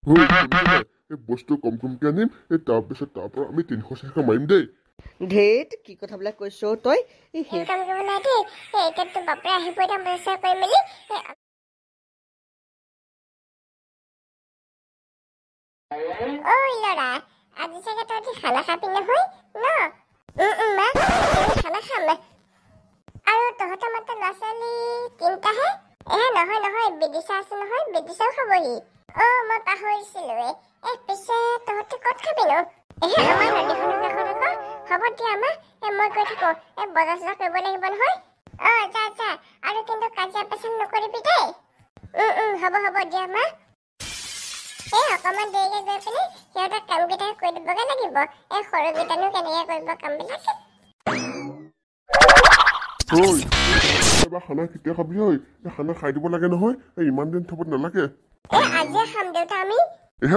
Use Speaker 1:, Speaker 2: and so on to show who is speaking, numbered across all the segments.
Speaker 1: এই বস্তু কম কমকে আনিম তাৰপিছত তাৰপৰা আমি 300-400 মাৰিম দেই।
Speaker 2: ঢেৰ কি কথাবিলাক কৈছ তই
Speaker 3: ইনকাম কৰিব নাই দেই এতিয়াতো বাপৰে আহিব এতিয়া বজাৰ কৰি মেলি ঐ ল'ৰা আজি চাগে তহঁতি খানা খাবি নহয় ন মা খানা খাম আৰু তহঁতৰ মাত্ৰ ল'ৰা ছোৱালী 3টাহে নহয় নহয় বিদিশা আছে নহয় বিদিশাও খাবহি মই পাহৰিছিলোৱে পিছে তহঁতি ক'ত খাবি নো আমাৰ নদীখনৰ কাষত আকৌ হ'ব দিয়া মা মই কৈ থাকো বজাৰ চজাৰ কৰিব লাগিব নহয় যা আৰু কিন্তু কাজিয়া পেচাল নকৰিবি দেই হ'ব দিয়া মা অকমান দেৰিকে গৈ পিনে সিহঁতৰ কামকেইটা কৰি দিবগে লাগিব সৰুকেইটানো কেনেকে কৰিব কামবিলাক
Speaker 1: খানা কেতিয়া খাবি ঐ খানা খাই দিব লাগে নহয় ইমান দিন থব নালাগে
Speaker 3: আজিয়ে খাম দেউতা আমি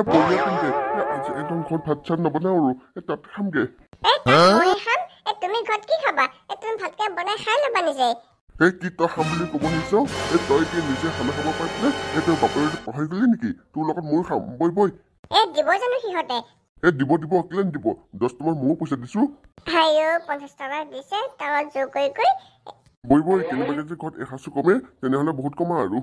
Speaker 1: পৰিয়া পিন্ধে আজি একদম ঘৰত ভাত চাত নবনাও আৰু তাত খামগে
Speaker 3: তুমি ঘৰত কি খাবা তুমি ভাতকে বনাই খাই ল'বা নিজে
Speaker 1: কি তই খাম বুলি ক'ব নিছ তই এতিয়া নিজে খানা খাব পাৰি পেলাই তই বাপেৰে পাহৰি গলি নেকি তোৰ লগত ময়ো খাম বই
Speaker 3: দিব জানো সিহঁতে
Speaker 1: দিব কেলে নিদিব 10 টকা ময়ো পইচা দিছো
Speaker 3: 50 টকা দিছে তাৰ যোগ কৰি
Speaker 1: বই কেনেবাকে যে ঘৰত এসাঁচো কমে তেনেহলে বহুত কমা আৰু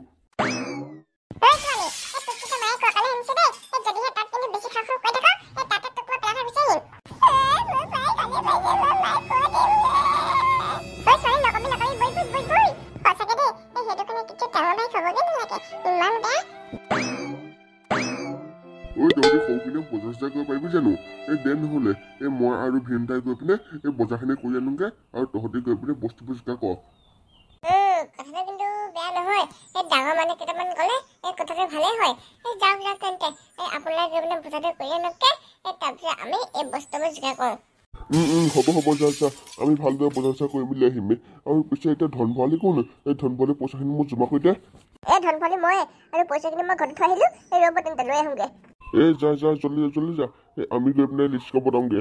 Speaker 1: বজাৰ কৰিব পাৰিবি জানো দে নহলে মই আৰু ভীমতাই গৈ পিনে বজাৰখিনি কৰি আনোগে আৰু তহঁতি গৈ পিনে বস্তুবোৰ জিকা কৰ
Speaker 3: কথাটো কিন্তু বেয়া নহয় ডাঙৰ মানুহ কেইটামান গ'লে কথাটো ভালেই হয় যাওক তেন্তে আপোনালোকে গৈ পিনে বজাৰটো কৰি আনকে তাৰপিছত আমি এই বস্তুবোৰ জিকা কৰোঁ
Speaker 1: হ'ব যা আমি ভালদৰে বজাৰ চজাৰ কৰি মেলি আহিম আৰু পিছে এতিয়া ধন ভৰালি কোন ধন ভৰালি পইচাখিনি মোক জমা কৰি দে
Speaker 3: ধন ভৰালি মই আৰু পইচাখিনি মই ঘৰত থৈ আহিলো ৰ'ব তেন্তে লৈ আহোঁগে
Speaker 1: যা জলদি যা আমি গৈ পিনে লিষ্ট বনাওঁগে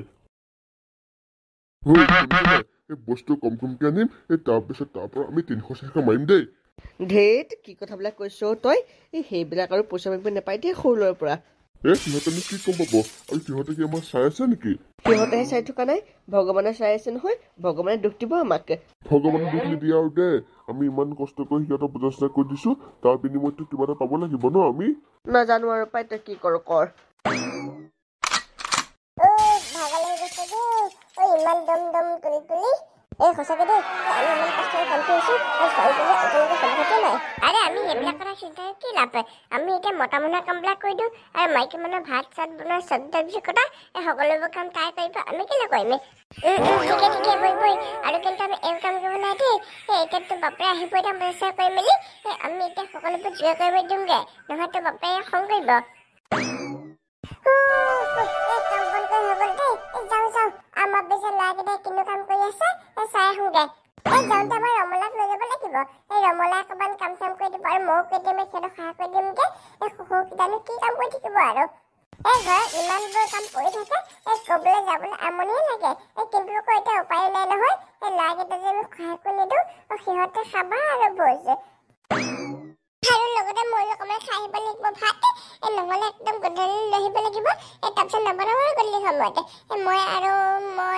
Speaker 1: বস্তু কম কমকে আনিম তাৰপিছত তাৰপৰা আমি 300-400 মাৰিম দেই
Speaker 2: ঢেৰ কি কথাবিলাক কৈছ তই সেইবিলাক আৰু পইচা মাৰিব নাপাই দেই সৰু ল'ৰাৰ পৰা
Speaker 1: সিহঁতেনো কি গম পাব আৰু সিহঁতে কি আমাৰ চাই আছে নেকি
Speaker 2: সিহঁতেহে চাই থকা নাই ভগৱানে চাই আছে নহয় ভগৱানে দুখ দিব আমাক
Speaker 1: ভগৱানে দুখ নিদিয়ে আৰু দে আমি ইমান কষ্ট কৰি সিহঁতক বজাৰ চজাৰ কৰি দিছো তাৰ বিনিময়তো কিবা এটা পাব লাগিব ন আমি
Speaker 2: নাজানো আৰু পাই তই কি কৰ
Speaker 3: ইমান দম তুলি সঁচাকে দেই আমি ইমান কষ্ট কাম কৰিছো আৰে আমি সেইবিলাক কথা চিন্তা কি লাভ আমি এতিয়া মতা মানুহৰ কামবিলাক কৰি দিওঁ আৰু মাইকী মানুহৰ ভাত চাত বনোৱা চব্জি কটা সকলোবোৰ কাম তাই কৰিব আমি কেলে কৰিম ঠিকে বই আৰু কিন্তু আমি এই কাম কৰিব নাই দেই এতিয়াতো বাপৰে আহিব এতিয়া বজাৰ কৰি মেলি আমি এতিয়া সকলোবোৰ যোগাৰ কৰিব দিওঁগে নহয় তো বাপৰে খং কৰিব যাওঁ আমাৰ পিছত ল'ৰাকেইটাই কিনো কাম কৰি আছে চাই আহোঁগে যাওঁতে আমাৰ ৰমলাক লৈ যাব লাগিব ৰমলাই অকণমান কাম চাম কৰি দিব আৰু ময়ো কেতিয়াবা সিহঁতক সহায় কৰি দিমগে সৰুকেইটানো কি কাম কৰি থাকিব আৰু ঘৰত ইমানবোৰ কাম কৰি থাকে ক'বলৈ যাবলৈ আমনিয়ে লাগে কিন্তু আকৌ এতিয়া উপায় নাই নহয় ল'ৰাকেইটা যে আমি সহায় কৰি নিদিওঁ সিহঁতে খাবা আৰু ভোজ আৰু লগতে ময়ো অকণমান খাই আহিব লাগিব ভাত নহ'লে একদম গধূলি লৈ আহিব লাগিব তাৰপিছত নবনাব গধূলি সময়তে মই আৰু মোৰ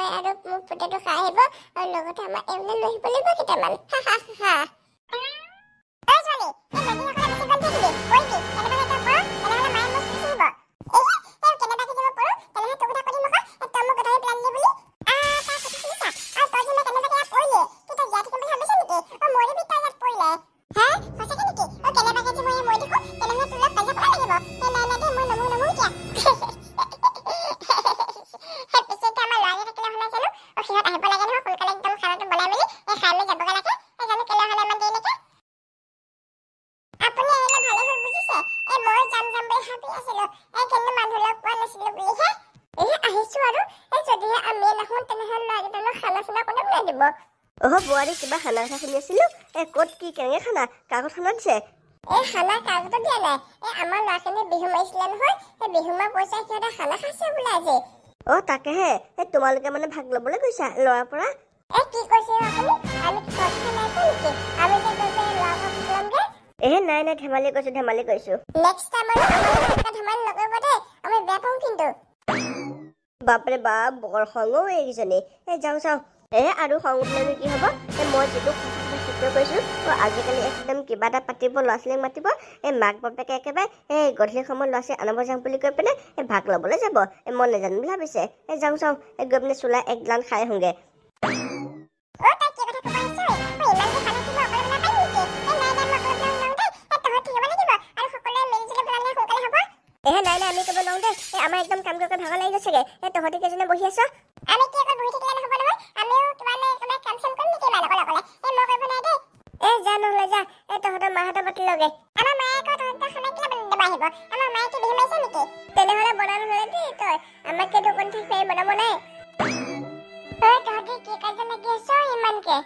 Speaker 3: পুতেটো খাই আহিব আৰু লগতে আমাৰ এওঁলে লৈ আহিব লাগিব কেইটামান
Speaker 4: বোৱাৰী কিবা খানা কথা শুনি আছিলো ক'ত কি কেনেকে খানা কাগজ খানা দিছে
Speaker 3: খানা কাগজত দিয়া নাই আমাৰ ল'ৰাখিনি বিহু মাৰিছিলে নহয় বিহু মাৰ পইচা সিহঁতে খানা খাইছে বোলে আজি
Speaker 4: তাকেহে তোমালোকে মানে ভাগ ল'বলৈ গৈছা ল'ৰাৰ পৰা
Speaker 3: কি কৈছে আপুনি আমি কি কথা নাই নেকি আমি যে কৈছে ল'ৰাক লমগে
Speaker 4: নাই ধেমালি কৈছো
Speaker 3: নেক্সট টাইম আৰু আমাৰ ধেমালি নকৰিব
Speaker 4: বাপৰে বাপ বৰ খঙো এইকেইজনী যাওঁ আৰু খং উঠিলে কি হ'ব মই যিটো চিত্ৰ কৰিছোঁ আজিকালি একদম কিবা এটা পাতিব ল'ৰা ছোৱালীক মাতিব মাক বাপেকে একেবাৰে গধূলি সময়ত ল'ৰা ছোৱালী আনিব যাম বুলি কৈ পিনে ভাগ ল'বলৈ যাব মই নাজানো বুলি ভাবিছে যাওঁ গৈ পিনে চোলা এক গ্লান খাই আহোঁগৈ নাই আমি কৰিব লওঁ দেই আমাৰ একদম কাম কৰি ভাগৰ লাগি গৈছেগে তহঁতি কেইজনে বহি আছ
Speaker 3: আমি কি অকল বহি থাকিলে নহ'ব নহয় আমিও কিবা কাম চাম কৰিম নেকি অকলে মই কৰিব নাই দেই
Speaker 4: যা নহ'লে যা তহঁতৰ মাহঁতৰ পাতি লগে
Speaker 3: আমাৰ মায়ে আকৌ তহঁতৰ খানা কিয় বনাব আহিব আমাৰ মায়ে কি বিহু মাৰিছে নেকি
Speaker 4: তেনেহ'লে বনা নহ'লে দেই তই আমাকে দোকান থাকি বনাব নাই
Speaker 3: তহঁতি কি কাৰ্য লাগি আছ ইমানকে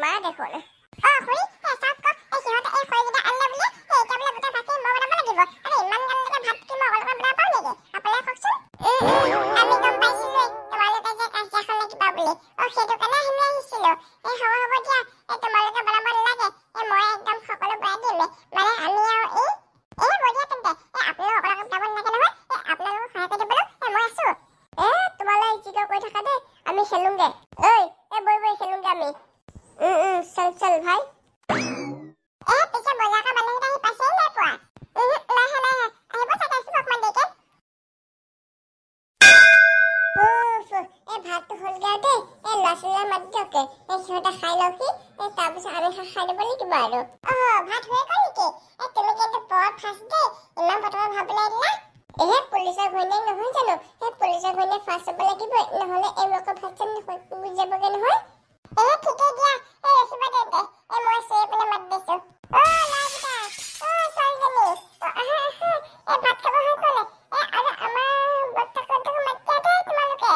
Speaker 4: মা দেখোন
Speaker 3: খুৰী চাওক সিহঁতে এই খৰিকেইটা আনিলে বুলি এতিয়া বোলে গোটেই ভাতখিনি মই বনাব লাগিব আৰু ইমান গাললৈকে ভাত কি মই অকলে বনাব পাৰোঁ নেকি আপোনালোকে কওকচোন আমি গম পাইছিলোঁ তোমালোকে যে কাজিয়াখন লাগিব বুলি সেইটো কাৰণে আহিছিলোঁ হ'ব দিয়া তোমালোকে বনাব নালাগে মই একদম সকলো বনাই দিম মানে আমি আৰু হ'ব দিয়া তেন্তে আপোনালোক অকলে বনাব নালাগে নহয় আপোনালোকক সহায় কৰি দিবলৈ মই আছোঁ
Speaker 4: তোমালৈ যি কৈ থাকা দেই আমি খেলোঁগে বৈ খেলোঁগে আমি চল ভাই
Speaker 3: পিছে বজাৰৰ মানুহকেইটা আহি পাইছেই নাই পোৱা নাহে আহিব চাগে আহিব অকণমান দেৰিকে
Speaker 4: ভাতটো হ'লগে আৰু দেই ল'ৰা ছোৱালীয়ে মাতি থাকে সিহঁতে খাই লওঁহি তাৰপিছত আমি খাই দিব লাগিব আৰু
Speaker 3: ভাত হৈ গ'ল নেকি তুমি কিন্তু বৰ ফাষ্ট দেই ইমান পটককৈ ভাত বনাই দিলা
Speaker 4: পুলিচৰ ঘৈণীয়েক নহয় জানো পুলিচৰ ঘৈণীয়েক ফাৰ্ষ্ট হ'ব লাগিব নহ'লে এইবিলাকৰ ভাত চান বুজাবগৈ নহয়
Speaker 3: ঠিকেই দিয়া ৰখিব তেন্তে মই চিৰি পিনে মাতি দিছোঁ ল'ৰাকেইটা ছোৱালীজনী ভাত খাব হৈ গ'লে আৰু আমাৰ বৰ্তাকহঁতকো মাতি দিয়া দেই তোমালোকে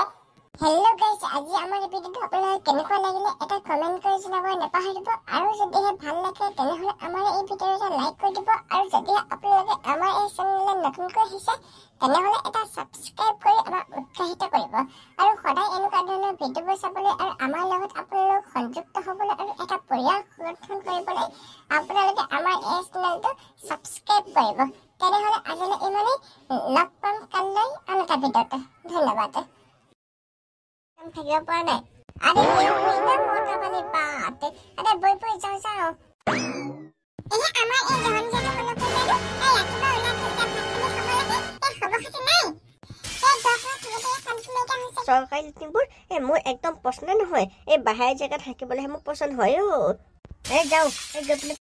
Speaker 4: হেল্ল' গাইজ আজি আমাৰ এই ভিডিঅ'টো আপোনালোকে কেনেকুৱা লাগিলে এটা কমেণ্ট কৰি জনাব নাপাহৰিব আৰু যদিহে ভাল লাগে তেনেহ'লে আমাৰ এই ভিডিঅ'টো এটা লাইক কৰি দিব আৰু যদিহে আপোনালোকে আমাৰ এই চেনেললৈ নতুনকৈ আহিছে তেনেহ'লে এটা ছাবস্ক্ৰাইব কৰি আমাক উৎসাহিত কৰিব আৰু সদায় এনেকুৱা ধৰণৰ ভিডিঅ'বোৰ চাবলৈ আৰু আমাৰ লগত আপোনালোক সংযুক্ত হ'বলৈ আৰু এটা পৰিয়াল গঠন কৰিবলৈ আপোনালোকে আমাৰ এই চেনেলটো ছাবস্ক্ৰাইব কৰিব তেনেহ'লে আজিলৈ ইমানেই লগ পাম কাইলৈ আন এটা ভিডিঅ'তে ধন্যবাদ থাকিব পৰা নাই আৰে মজা পানী পাতে আৰে বৈ যাওঁ
Speaker 3: আমাৰ এই জহনী জাতীয় কোনো কৰিলে ৰাতিপুৱা ওলাই
Speaker 4: চৰকাৰী লেট্ৰিনবোৰ মোৰ একদম পচন্দ নহয় বাহিৰৰ জেগাত থাকিবলৈহে মোৰ পচন্দ হয় যাওঁ গৈ পিনে